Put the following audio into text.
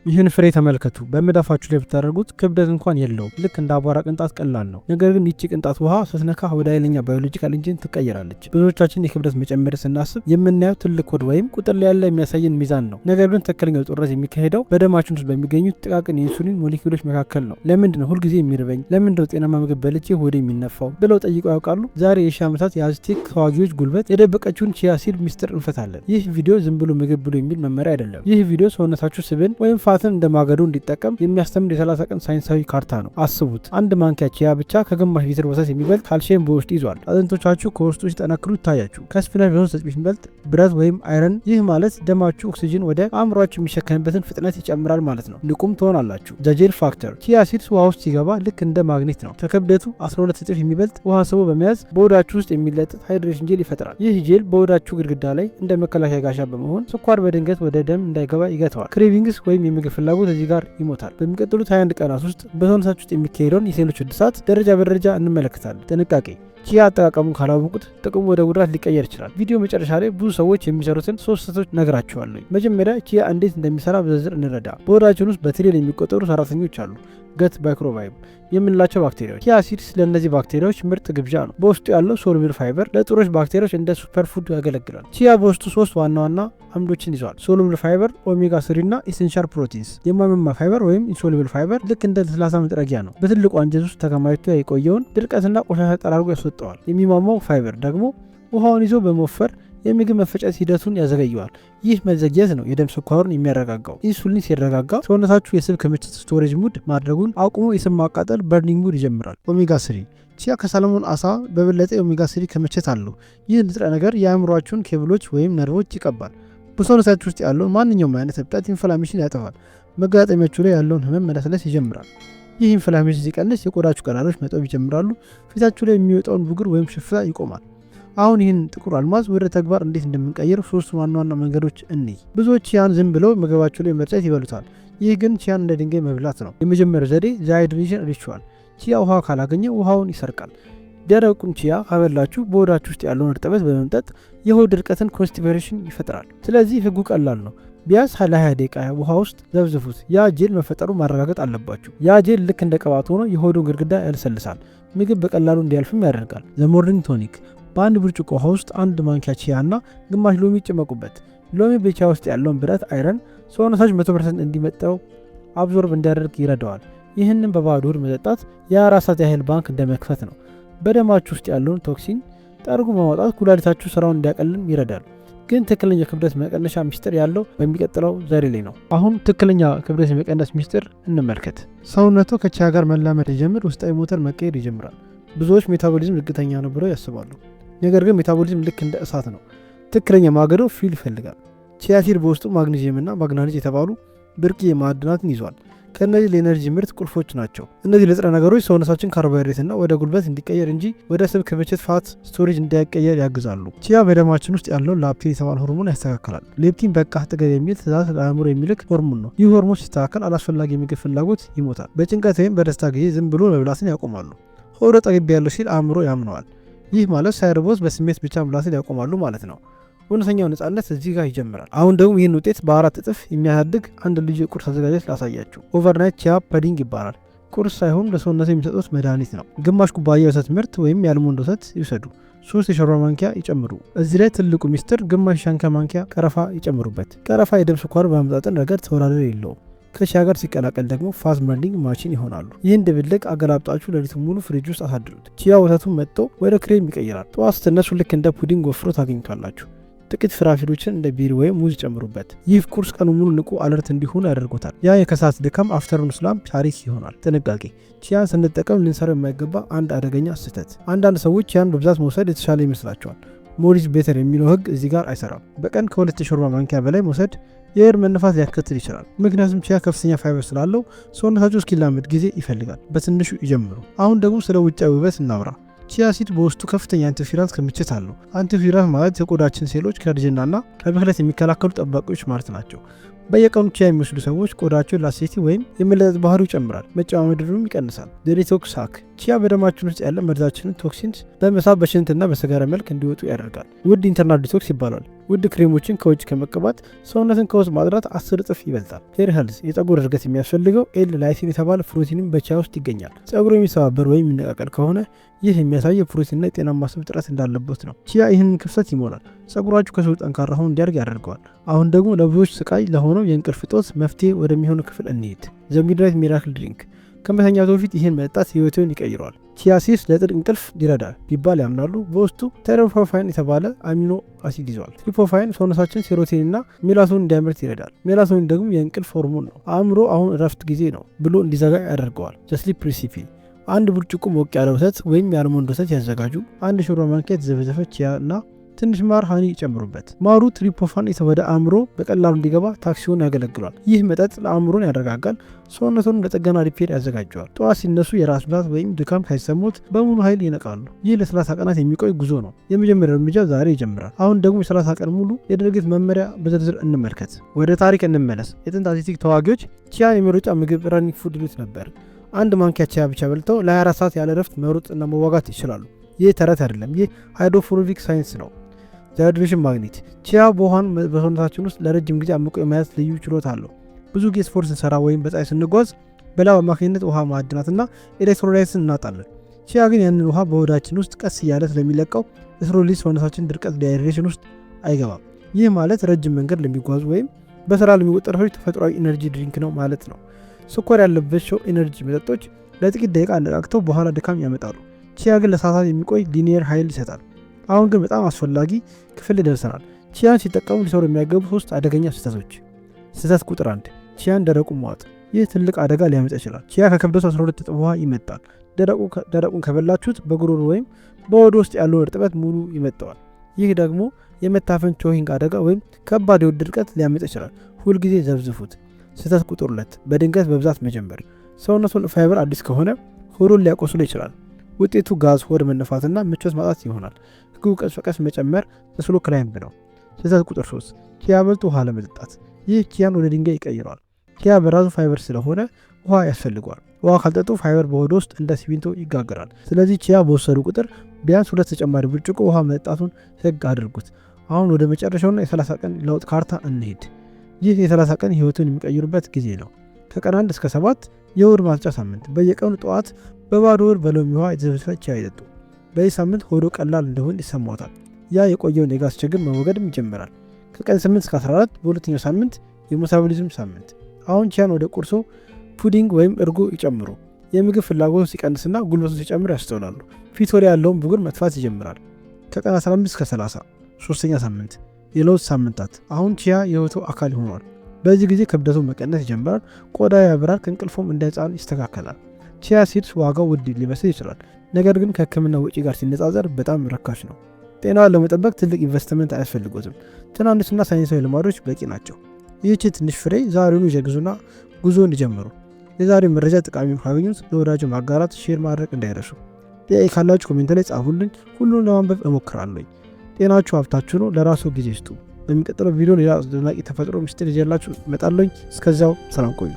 ይህን ፍሬ ተመልከቱ። በመዳፋችሁ ላይ ብታደርጉት ክብደት እንኳን የለውም። ልክ እንደ አቧራ ቅንጣት ቀላል ነው። ነገር ግን ይቺ ቅንጣት ውሃ ስትነካ ወደ ኃይለኛ ባዮሎጂካል ኢንጂን ትቀየራለች። ብዙዎቻችን የክብደት መጨመር ስናስብ የምናየው ትልቅ ኮድ ወይም ቁጥር ላይ ያለ የሚያሳየን ሚዛን ነው። ነገር ግን ትክክለኛው ጦርነት የሚካሄደው በደማችን ውስጥ በሚገኙት ጥቃቅን የኢንሱሊን ሞሌኪውሎች መካከል ነው። ለምንድን ነው ሁልጊዜ የሚርበኝ? ለምንድን ነው ጤናማ ምግብ በልቼ ሆዴ የሚነፋው ብለው ጠይቀው ያውቃሉ? ዛሬ የሺህ ዓመታት የአዝቴክ ተዋጊዎች ጉልበት የደበቀችውን ቺያ ሲድ ሚስጥር እንፈታለን። ይህ ቪዲዮ ዝም ብሎ ምግብ ብሎ የሚል መመሪያ አይደለም። ይህ ቪዲዮ ሰውነታችሁ ስብን ወይም ፋትን እንደ ማገዶ እንዲጠቀም የሚያስተምር የ30 ቀን ሳይንሳዊ ካርታ ነው። አስቡት፣ አንድ ማንኪያ ቺያ ብቻ ከግማሽ ሊትር ወተት የሚበልጥ ካልሲየም በውስጡ ይዟል። አጥንቶቻችሁ ከውስጡ ሲጠነክሩ ይታያችሁ። ከስፒናች በሶስት እጥፍ የሚበልጥ ብረት ወይም አይረን። ይህ ማለት ደማችሁ ኦክሲጅን ወደ አእምሯችሁ የሚሸከምበትን ፍጥነት ይጨምራል ማለት ነው። ንቁም ትሆናላችሁ። ጃጄል ፋክተር ቺያ ሲድስ ውሃ ውስጥ ሲገባ ልክ እንደ ማግኔት ነው። ከክብደቱ 12 እጥፍ የሚበልጥ ውሃ ስቦ በመያዝ በሆዳችሁ ውስጥ የሚለጥጥ ሃይድሬሽን ጄል ይፈጥራል። ይህ ጄል በሆዳችሁ ግድግዳ ላይ እንደ መከላከያ ጋሻ በመሆን ስኳር በድንገት ወደ ደም እንዳይገባ ይገተዋል። ክሬቪንግስ ወይም የምግብ ፍላጎት እዚህ ጋር ይሞታል። በሚቀጥሉት 21 ቀናት ውስጥ በሰውነታችሁ ውስጥ የሚካሄደውን የሴሎች እድሳት ደረጃ በደረጃ እንመለከታለን። ጥንቃቄ፣ ቺያ አጠቃቀሙን ካላወቁት ጥቅሙ ወደ ጉዳት ሊቀየር ይችላል። ቪዲዮ መጨረሻ ላይ ብዙ ሰዎች የሚሰሩትን 3 ስህተቶች ነግራችኋለሁ። መጀመሪያ ቺያ እንዴት እንደሚሰራ በዝርዝር እንረዳ። በሆዳችን ውስጥ በትሪሊዮን የሚቆጠሩ ሰራተኞች አሉ። ገት ማይክሮባይም የምንላቸው ባክቴሪያዎች። ቺያ ሲድስ ለእነዚህ ባክቴሪያዎች ምርጥ ግብዣ ነው። በውስጡ ያለው ሶሉብል ፋይበር ለጥሩዎች ባክቴሪያዎች እንደ ሱፐር ፉድ ያገለግላል። ቺያ በውስጡ 3 ዋና ዋና አምዶችን ይዟል። ሶሉብል ፋይበር፣ ኦሜጋ 3 እና ኢሴንሻል ፕሮቲንስ። የማይመማ ፋይበር ወይም ኢንሶሉብል ፋይበር ልክ እንደ ለስላሳ መጥረጊያ ነው። በትልቁ አንጀት ውስጥ ተከማችቶ የቆየውን ድርቀትና ቆሻሻ ጠራርጎ ያስወጠዋል። የሚሟማው ፋይበር ደግሞ ውሃውን ይዞ በመወፈር የምግብ መፈጨት ሂደቱን ያዘገየዋል። ይህ መዘግየት ነው የደም ስኳሩን የሚያረጋጋው። ኢንሱሊን ሲረጋጋ ሰውነታችሁ የስብ ክምችት ስቶሬጅ ሙድ ማድረጉን አቁሞ የስብ ማቃጠል በርኒንግ ሙድ ይጀምራል። ኦሜጋ 3 ቺያ ከሳልሞን አሳ በበለጠ የኦሜጋ 3 ክምችት አለው። ይህ ንጥረ ነገር የአእምሯችሁን ኬብሎች ወይም ነርቮች ይቀባል። በሰውነታችሁ ውስጥ ያለውን ማንኛውም አይነት እብጠት ኢንፍላሜሽን ያጠፋል። መገጣጠሚያችሁ ላይ ያለውን ህመም መለስለስ ይጀምራል። ይህ ኢንፍላሜሽን ሲቀንስ የቆዳችሁ ቀዳዳዎች መጠብ ይጀምራሉ። ፊታችሁ ላይ የሚወጣውን ብጉር ወይም ሽፍታ ይቆማል። አሁን ይህን ጥቁር አልማዝ ወደ ተግባር እንዴት እንደምንቀይረው 3 ዋና ዋና መንገዶች እንይ። ብዙዎች ቺያን ዝም ብለው ምግባቸው ላይ መርጨት ይበሉታል። ይህ ግን ቺያን እንደ ድንጋይ መብላት ነው። የመጀመሪያው ዘዴ ሃይድሬሽን ሪቹዋል። ቺያ ውሃ ካላገኘ ውሃውን ይሰርቃል። ደረቁን ቺያ ካበላችሁ በሆዳችሁ ውስጥ ያለውን እርጥበት በመምጠጥ የሆድ ድርቀትን ኮንስቲፔሽን ይፈጥራል። ስለዚህ ህጉ ቀላል ነው። ቢያንስ ለ20 ደቂቃ ውሃ ውስጥ ዘብዝፉት። ያ ጄል መፈጠሩ ማረጋገጥ አለባችሁ። ያ ጄል ልክ እንደ ቅባት ሆኖ የሆዱን ግድግዳ ያለሰልሳል። ምግብ በቀላሉ እንዲያልፍም ያደርጋል። ዘሞርኒንግ ቶኒክ በአንድ ብርጭቆ ውሃ ውስጥ 1 ማንኪያ ቺያ እና ግማሽ ሎሚ ጭመቁበት። ሎሚ በቺያ ውስጥ ያለውን ብረት አይረን ሰውነታችሁ 100% እንዲመጠው አብዞርብ እንዲያደርግ ይረዳዋል። ይህንን በባዶ ሆድ መጠጣት የ4 ሰዓት ያህል ባንክ እንደመክፈት ነው። በደማችሁ ውስጥ ያለውን ቶክሲን ጠርጎ በማውጣት ኩላሊታችሁ ስራውን እንዲያቀልም ይረዳል። ግን ትክክለኛ ክብደት መቀነሻ ሚስጥር ያለው በሚቀጥለው ዘዴ ላይ ነው። አሁን ትክክለኛ ክብደት የመቀነስ ሚስጥር እንመልከት። ሰውነቱ ከቺያ ጋር መላመድ ሲጀምር ውስጣዊ ሞተር መቀየር ይጀምራል። ብዙዎች ሜታቦሊዝም ዝቅተኛ ነው ብለው ያስባሉ። ነገር ግን ሜታቦሊዝም ልክ እንደ እሳት ነው። ትክክለኛ ማገዶ ፊል ይፈልጋል። ቺያ ሲድ በውስጡ ማግኔዚየም እና ማግናኒዝ የተባሉ ብርቅዬ ማዕድናትን ይዟል። ከእነዚህ ለኤነርጂ ምርት ቁልፎች ናቸው። እነዚህ ንጥረ ነገሮች ሰውነታችን ካርቦሃይድሬት እና ወደ ጉልበት እንዲቀየር እንጂ ወደ ስብ ክምችት ፋት ስቶሬጅ እንዳይቀየር ያግዛሉ። ቺያ በደማችን ውስጥ ያለውን ላፕቲን የተባለ ሆርሞን ያስተካክላል። ሌፕቲን በቃ ጥገብ የሚል ትእዛዝ ለአእምሮ የሚልክ ሆርሞን ነው። ይህ ሆርሞን ሲስተካከል አላስፈላጊ የምግብ ፍላጎት ይሞታል። በጭንቀት ወይም በደስታ ጊዜ ዝም ብሎ መብላትን ያቆማሉ። ሆዶ ጠግቤ ያለው ሲል አእምሮ ያምነዋል። ይህ ማለት ሳይርቦት በስሜት ብቻ መብላትን ያቆማሉ ማለት ነው። እውነተኛው ነጻነት እዚህ ጋር ይጀምራል። አሁን ደግሞ ይህን ውጤት በ4 እጥፍ የሚያሳድግ አንድ ልዩ የቁርስ አዘጋጀት ላሳያችሁ። ኦቨርናይት ቺያ ፐዲንግ ይባላል። ቁርስ ሳይሆን ለሰውነት የሚሰጡት መድኃኒት ነው። ግማሽ ኩባያ የወተት ምርት ወይም የአልሞንድ ወተት ይውሰዱ። 3 የሾርባ ማንኪያ ይጨምሩ። እዚህ ላይ ትልቁ ሚስጥር ግማሽ ሻንካ ማንኪያ ቀረፋ ይጨምሩበት። ቀረፋ የደም ስኳር በማመጣጠን ረገድ ተወዳዳሪ የለውም። ከቺያ ጋር ሲቀላቀል ደግሞ ፋስት በርኒንግ ማሽን ይሆናሉ። ይህን ድብልቅ አገላብጣችሁ ሌሊቱን ሙሉ ፍሪጅ ውስጥ አሳድሩት። ቺያ ወተቱን መጥቶ ወደ ክሬም ይቀይራል። ጠዋት ስትነሱ ልክ እንደ ፑዲንግ ወፍሮ ታገኙታላችሁ። ጥቂት ፍራፍሬዎችን እንደ ቤሪ ወይም ሙዝ ጨምሩበት። ይህ ቁርስ ቀኑ ሙሉ ንቁ አለርት እንዲሆኑ ያደርጎታል። ያ የከሳት ድካም አፍተርኑን ስላም ታሪክ ይሆናል። ጥንቃቄ፣ ቺያን ስንጠቀም ልንሰራው የማይገባ አንድ አደገኛ ስህተት። አንዳንድ ሰዎች ቺያን በብዛት መውሰድ የተሻለ ይመስላቸዋል። ሞሪስ ቤተር የሚለው ህግ እዚህ ጋር አይሰራም። በቀን ከ2 የሾርባ ማንኪያ በላይ መውሰድ የእር መነፋት ሊያስከትል ይችላል። ምክንያቱም ቺያ ከፍተኛ ፋይበር ስላለው ሰውነታችሁ እስኪላመድ ጊዜ ይፈልጋል። በትንሹ ይጀምሩ። አሁን ደግሞ ስለ ውጫዊ ውበት እናውራ። ቺያ ሲድ በውስጡ ከፍተኛ አንቲኦክሲዳንት ክምችት አለው። አንቲኦክሲዳንት ማለት የቆዳችን ሴሎች ከእርጅናና ከብክለት የሚከላከሉ ጠባቂዎች ማለት ናቸው። በየቀኑ ቺያ የሚወስዱ ሰዎች ቆዳቸው ላሴቲ ወይም የመለጠጥ ባህሪው ይጨምራል፣ መጨማመድሩም ይቀንሳል። ዴቶክስ ሃክ ቺያ በደማችን ውስጥ ያለ መርዛችንን ቶክሲንስ በመሳብ በሽንትና በሰገራ መልክ እንዲወጡ ያደርጋል። ውድ ኢንተርናል ዲቶክስ ይባላል። ውድ ክሬሞችን ከውጭ ከመቀባት ሰውነትን ከውስጥ ማጥራት 10 እጥፍ ይበልጣል። ሄር ሄልዝ የፀጉር እድገት የሚያስፈልገው ኤል ላይሲን የተባለ ፕሮቲንም በቻያ ውስጥ ይገኛል። ፀጉር የሚሰባበር ወይም የሚነቃቀል ከሆነ ይህ የሚያሳየው ፕሮቲንና የጤናማ ስብ እጥረት እንዳለበት ነው። ቺያ ይህንን ክፍተት ይሞላል። ፀጉራችሁ ከሰው ጠንካራ ሆኖ እንዲያድግ ያደርገዋል። አሁን ደግሞ ለብዙዎች ስቃይ ለሆነው የእንቅልፍ እጦት መፍትሄ ወደሚሆነው ክፍል እንሂድ። ዘ ሚድናይት ሚራክል ድሪንክ። ከመተኛቱ በፊት ይህን መጠጣት ህይወትን ይቀይረዋል። ቺያ ሲድስ ለጥልቅ እንቅልፍ ይረዳል ቢባል ያምናሉ። በውስጡ ትሪፕቶፋን የተባለ አሚኖ አሲድ ይዟል። ትሪፕቶፋን ሰውነታችን ሴሮቶኒንና ሜላቶኒን እንዲያመርት ይረዳል። ሜላቶኒን ደግሞ የእንቅልፍ ሆርሞን ነው። አእምሮ አሁን እረፍት ጊዜ ነው ብሎ እንዲዘጋ ያደርገዋል። ዘስሊፕ ሬሲፒ። አንድ ብርጭቆ ሞቅ ያለ ወተት ወይም የአልሞንድ ወተት ያዘጋጁ። አንድ ሾርባ ማንኪያ የተዘፈዘፈ ቺያ እና ትንሽ ማር ሃኒ ይጨምሩበት። ማሩ ትሪፕቶፋን ወደ አእምሮ በቀላሉ እንዲገባ ታክሲውን ያገለግሏል። ይህ መጠጥ ለአእምሮን ያረጋጋል፣ ሰውነቱን ለጥገና ሪፔር ያዘጋጀዋል። ጠዋት ሲነሱ የራስ ምታት ወይም ድካም ሳይሰሙት በሙሉ ኃይል ይነቃሉ። ይህ ለ30 ቀናት የሚቆይ ጉዞ ነው። የመጀመሪያው እርምጃ ዛሬ ይጀምራል። አሁን ደግሞ የ30 ቀን ሙሉ የድርጊት መመሪያ በዝርዝር እንመልከት። ወደ ታሪክ እንመለስ። የጥንት አትሌቲክ ተዋጊዎች ቺያን የመሮጫ ምግብ ረኒንግ ፉድ ይሉት ነበር። አንድ ማንኪያ ቺያ ብቻ በልተው ለ24 ሰዓት ያለ ረፍት መሮጥና መዋጋት ይችላሉ። ይህ ተረት አይደለም፣ ይህ ሃይድሮፎቢክ ሳይንስ ነው። የሃይድሬሽን ማግኔት። ቺያ በውሃን በሰውነታችን ውስጥ ለረጅም ጊዜ አምቆ የመያዝ ልዩ ችሎታ አለው። ብዙ ጊዜ ስፖርት ስንሰራ ወይም በፀሐይ ስንጓዝ በላብ አማካኝነት ውሃ፣ ማዕድናትና ኤሌክትሮላይትስን እናጣለን። ቺያ ግን ያንን ውሃ በሆዳችን ውስጥ ቀስ እያለ ስለሚለቀው ኤሌክትሮላይት ሰውነታችን ድርቀት ዲሃይድሬሽን ውስጥ አይገባም። ይህ ማለት ረጅም መንገድ ለሚጓዙ ወይም በስራ ለሚወጠሩ ሰዎች ተፈጥሯዊ ኢነርጂ ድሪንክ ነው ማለት ነው። ስኳር ያለባቸው ኢነርጂ መጠጦች ለጥቂት ደቂቃ አነቃቅተው በኋላ ድካም ያመጣሉ። ቺያ ግን ለሰዓታት የሚቆይ ሊኒየር ኃይል ይሰጣል። አሁን ግን በጣም አስፈላጊ ክፍል ደርሰናል። ቺያን ሲጠቀሙ ሊሰሩ የሚያገቡ 3 አደገኛ ስህተቶች። ስህተት ቁጥር 1 ቺያን ደረቁ መዋጥ። ይህ ትልቅ አደጋ ሊያመጣ ይችላል። ቺያ ከክብደቱ 12 እጥፍ ውሃ ይመጣል። ደረቁን ከበላችሁት በጉሮሮ ወይም በሆድ ውስጥ ያለውን እርጥበት ሙሉ ይመጣዋል። ይህ ደግሞ የመታፈን ቾሂንግ አደጋ ወይም ከባድ የሆድ ድርቀት ሊያመጣ ይችላል። ሁልጊዜ ዘብዝፉት። ስህተት ቁጥር 2 በድንገት በብዛት መጀመር። ሰውነቱን ፋይበር አዲስ ከሆነ ሆዱን ሊያቆስሎ ይችላል። ውጤቱ ጋዝ፣ ሆድ መነፋትና ምቾት ማጣት ይሆናል። ህጉ ቀስ በቀስ መጨመር ስሎ ክላይምብ ነው። ስህተት ቁጥር 3 ቺያ በልቶ ውሃ ለመጠጣት። ይህ ቺያን ወደ ድንጋይ ይቀይረዋል። ቺያ በራሱ ፋይበር ስለሆነ ውሃ ያስፈልገዋል። ውሃ ካልጠጡ ፋይበር በሆድ ውስጥ እንደ ሲሚንቶ ይጋገራል። ስለዚህ ቺያ በወሰዱ ቁጥር ቢያንስ 2 ተጨማሪ ብርጭቆ ውሃ መጠጣቱን ህግ አድርጉት። አሁን ወደ መጨረሻውና የ30 ቀን ለውጥ ካርታ እንሄድ። ይህ የ30 ቀን ህይወቱን የሚቀይሩበት ጊዜ ነው። ከቀን 1 እስከ 7 የሆድ ማጽጃ ሳምንት። በየቀኑ ጠዋት በባዶ ሆድ በሎሚ ውሃ የተዘፈዘፈ ቺያ ይጠጡ። በዚህ ሳምንት ሆዶ ቀላል እንደሆን ይሰማዎታል። ያ የቆየውን የጋዝ ችግር መወገድም ይጀምራል። ከቀን 8 እስከ 14 በሁለተኛው ሳምንት የሜታቦሊዝም ሳምንት። አሁን ቺያን ወደ ቁርሶ ፑዲንግ ወይም እርጎ ይጨምሩ። የምግብ ፍላጎቱ ሲቀንስና ጉልበቱ ሲጨምር ያስተውላሉ። ፊት ወዲያ ያለውን ብጉር መጥፋት ይጀምራል። ከቀን 15 እስከ 30 ሶስተኛ ሳምንት የለውጥ ሳምንታት። አሁን ቺያ የህይወቱ አካል ሆኗል። በዚህ ጊዜ ክብደቱ መቀነስ ይጀምራል። ቆዳ ያበራል። ከእንቅልፎም እንደ ህፃን ይስተካከላል። ቺያ ሲድስ ዋጋው ውድ ሊመስል ይችላል፣ ነገር ግን ከህክምና ወጪ ጋር ሲነጻጸር በጣም ርካሽ ነው። ጤናውን ለመጠበቅ ትልቅ ኢንቨስትመንት አያስፈልጎትም። ትናንሽና ሳይንሳዊ ልማዶች በቂ ናቸው። ይህች ትንሽ ፍሬ ዛሬውኑ ይዘግዙና ጉዞ እንዲጀምሩ። የዛሬው መረጃ ጠቃሚ ካገኙት ለወዳጆ ማጋራት፣ ሼር ማድረግ እንዳይረሱ። ጥያቄ ካላችሁ ኮሜንት ላይ ጻፉልኝ። ሁሉን ለማንበብ እሞክራለሁ። ጤናችሁ ሀብታችሁ ነው። ለራሱ ጊዜ ስጡ። በሚቀጥለው ቪዲዮ ሌላ አስደናቂ ተፈጥሮ ምስጢር ይዤላችሁ እመጣለሁ። እስከዚያው ሰላም ቆዩ።